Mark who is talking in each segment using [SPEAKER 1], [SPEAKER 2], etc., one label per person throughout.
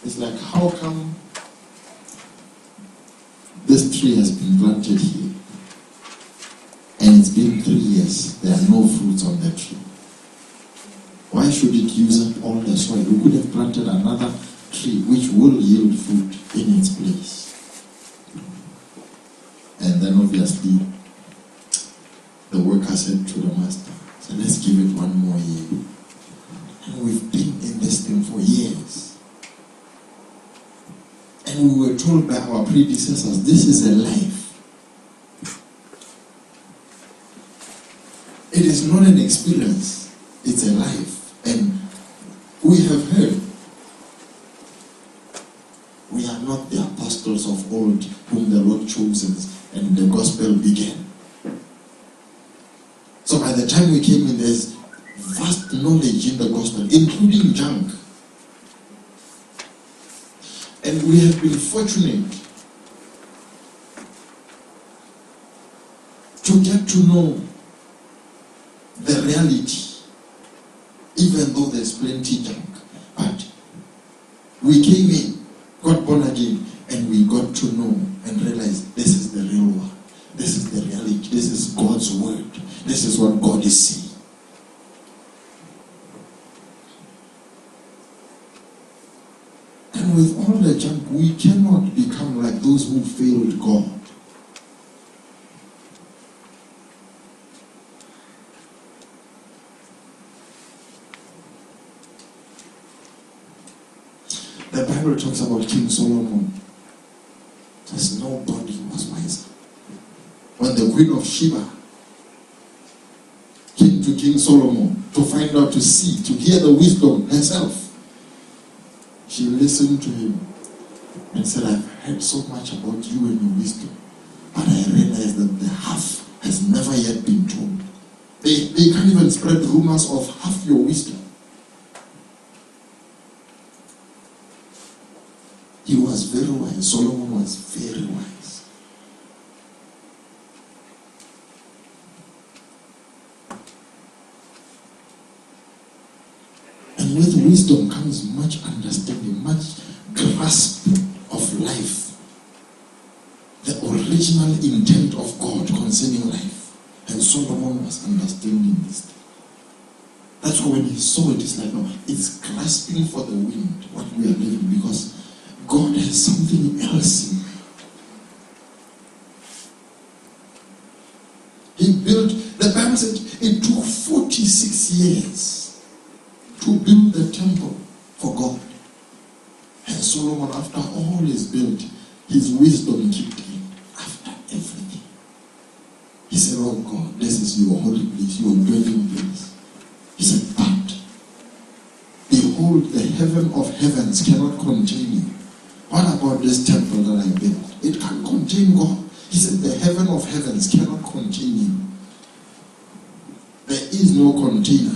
[SPEAKER 1] It's like, how come this tree has been planted here and it's been 3 years, there are no fruits on that tree? Why should it use up all the soil? We could have planted another tree which will yield fruit in its place. And then obviously the worker said to the master, so let's give it 1 more year. And we've been in this thing for years. And we were told by our predecessors, this is a life. It is not an experience, it's a life. And we have heard, we are not the apostles of old whom the Lord chose and the gospel began. So by the time we came in, there's vast knowledge in the gospel, including junk. And we have been fortunate to get to know the reality, even though there's plenty junk. But we came in, got born again, and we got to know and realize this is the real one. This is the reality. This is God's word. This is what God is saying. And with all the junk, we cannot become like those who failed God. The Bible talks about King Solomon. There's nobody who was wiser. When the Queen of Sheba came to King Solomon to find out, to see, to hear the wisdom herself, she listened to him and said, I've heard so much about you and your wisdom, but I realize that the half has never yet been told. They can't even spread rumors of half your wisdom. He was very wise. Solomon was very wise. And with wisdom comes much understanding, much grasp of life. The original intent of God concerning life. And Solomon was understanding this. That's why when he saw it, it's like, no, it's grasping for the wind, what we are living, because God has something else in mind. He built, the Bible said it took 46 years to build the temple for God. And Solomon, after all is built, his wisdom kicked in. After everything, he said, oh God, this is your holy place, your dwelling place. He said, but behold, the heaven of heavens cannot contain you. What about this temple that I built? It can't contain God. He said, the heaven of heavens cannot contain you. There is no container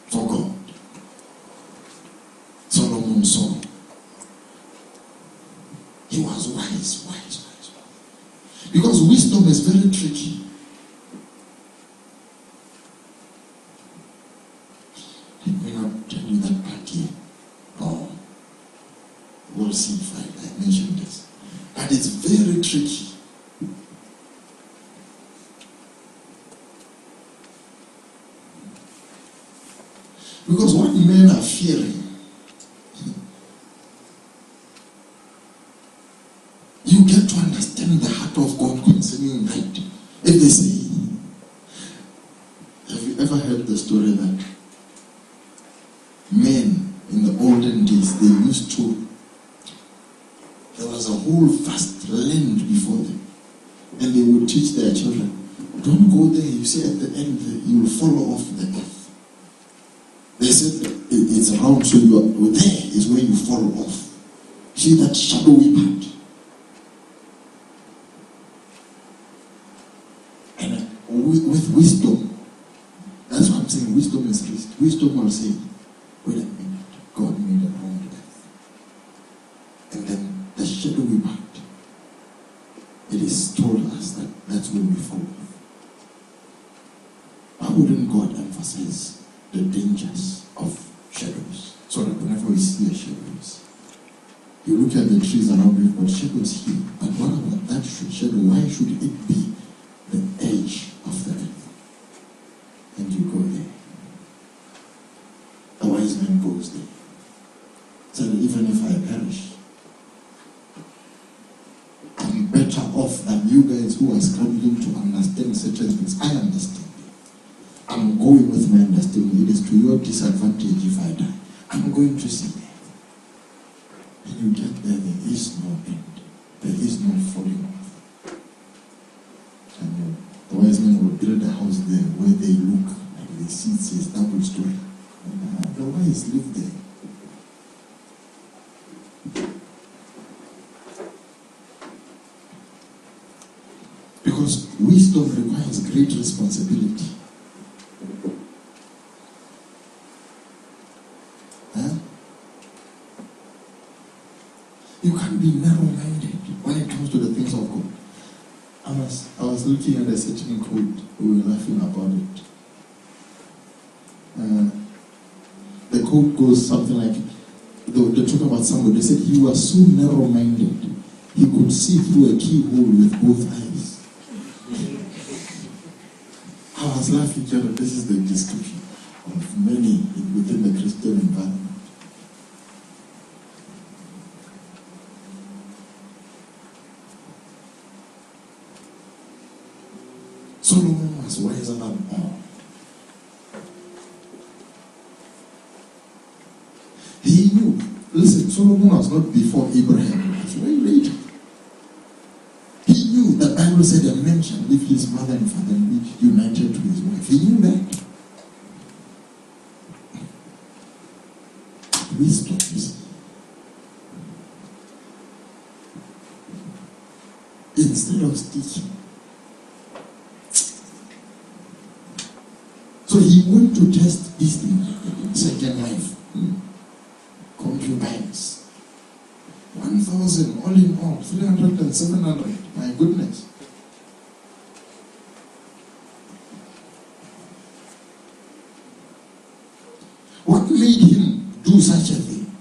[SPEAKER 1] for God. Solomon saw. He was wise. Because wisdom is very tricky. Let me not tell you that part here. Oh. We'll see if I mention this. But it's very tricky. Because what men are fearing, you get to understand the heart of God concerning right. If they say, have you ever heard the story that men in the olden days, they used to, there was a whole vast land before them. And they would teach their children, don't go there. You see at the end, you will fall off the earth. They said it's round, so you are there is where you fall off. See that shadowy part. And with wisdom, that's what I'm saying. Wisdom is risk. Wisdom will say, wait a minute, God made a round earth. And then the shadowy part, it is told us that that's where we fall off. Why wouldn't God emphasize the dangers of shadows, so that whenever we see a shadow, You look at the trees around you, but shadows here. But what about that shadow? Why should it be the edge of the earth? And you go there. The wise man goes there. So even if I perish, I'm better off than you guys who are scrambling to understand certain things. I understand. I'm going with my understanding. It is to your disadvantage if I die. I'm going to see. And you get there, there is no end. There is no falling off. And the wise men will build a house there where they look like they see it says double story. And the wise live there. Because wisdom requires great responsibility. You can't be narrow-minded when it comes to the things of God. I was looking at a certain quote, we were laughing about it. The quote goes something like, they talk about somebody, they said he was so narrow-minded, he could see through a keyhole with both eyes. I was laughing, Jared, this is the description of many within the Christian environment. Solomon was wiser than all. He knew. Listen, Solomon was not before Abraham. It was very later. He knew. The Bible said a man shall leave his mother and father and be united to his wife. He knew that. Wisdom is instead of teaching. So he went to test this thing, second wife, concubines. 1,000, all in all, 300 and 700. My goodness. What made him do such a thing?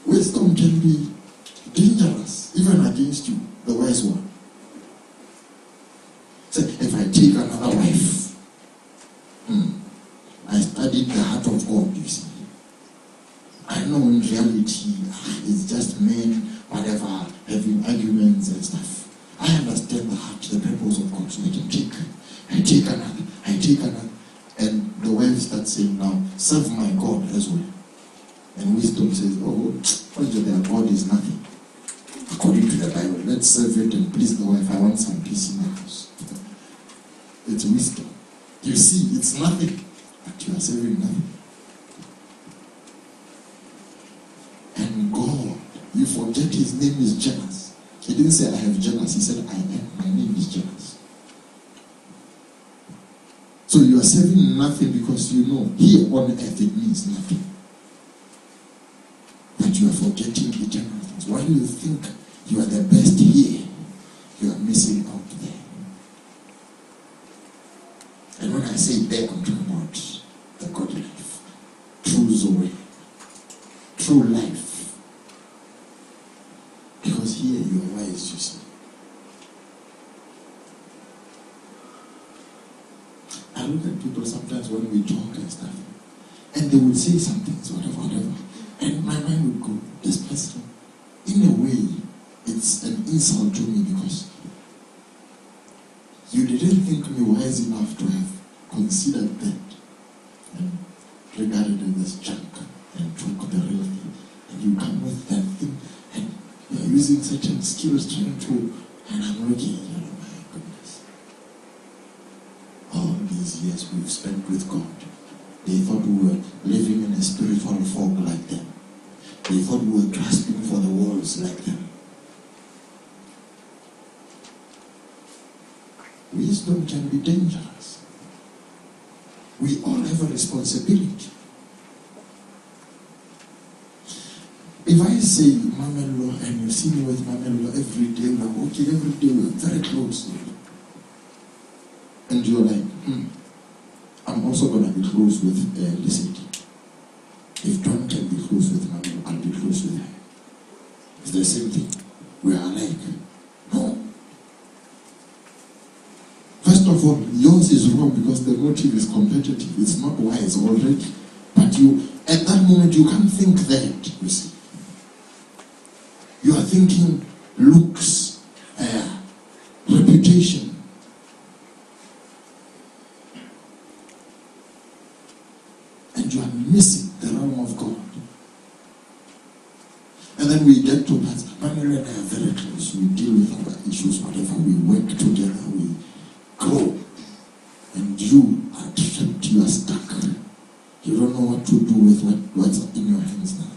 [SPEAKER 1] Wisdom can be dangerous, even against you, the wise one. If I take another wife, I studied the heart of God, you see. I know in reality, it's just men, whatever, having arguments and stuff. I understand the heart, the purpose of God, so I take another. And the wife starts saying, now, serve my God as well. And wisdom says, oh, their God is nothing. According to the Bible, let's serve it and please the wife. I want some peace in my house. It's wisdom. You see, it's nothing, but you are serving nothing. And God, you forget his name is jealous. He didn't say, I have jealous. He said, I am. My name is jealous. So you are serving nothing because you know here on earth it means nothing. But you are forgetting eternal things. While you think you are the best here, you are missing out there. And when I say there, I'm talking about the God life, true Zoe, true life. Because here you are wise, you see. I look at people sometimes when we talk and stuff, and they would say some things, whatever. And my mind would go, this person, in a way, it's an insult to me because you didn't think me wise enough to have considered that and regarded it as junk and took the real thing. And you come with that thing and you're using certain skills trying to, and I'm looking at you, my goodness. All these years we've spent with God, they thought we were living in a spiritual fog like them. They thought we were grasping for the walls like them. Wisdom can be dangerous. We all have a responsibility. If I say Mamelo and you see me with Mamelo every day, we're walking every day, we're very close. And you're like, I'm also going to be close with Lisette. the same thing. We are alike. No. First of all, yours is wrong because the motive is competitive. It's not wise already. But you, at that moment, you can't think that, you see. You are thinking looks, reputation. And you are missing the realm of God. And then we get to that. Pamela and I are very close. We deal with our issues, whatever. We work together. We grow. And you are trapped. You are stuck. You don't know what to do with what's in your hands now.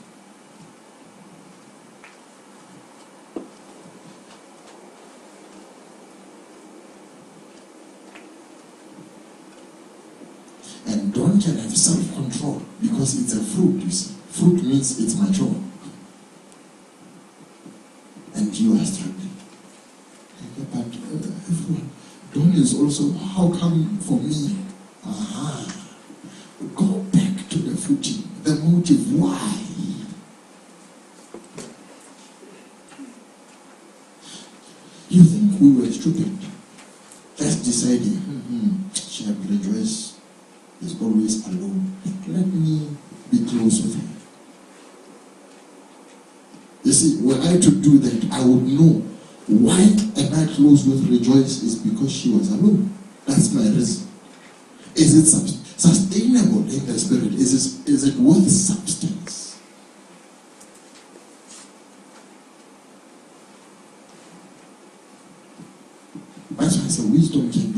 [SPEAKER 1] And don't have self-control because it's a fruit, you see. Fruit means it's mature. And you are struggling. But everyone, Dawn is also, how come for me? Go back to the footing, the motive, why? You think we were stupid? Just deciding, Rejoice is always alone. Let me be close with her. You see, were I to do that, I would know why am I close with Rejoice is because she was alone. That's my reason. Is it sustainable in the spirit? Is it worth substance? That's why I say wisdom can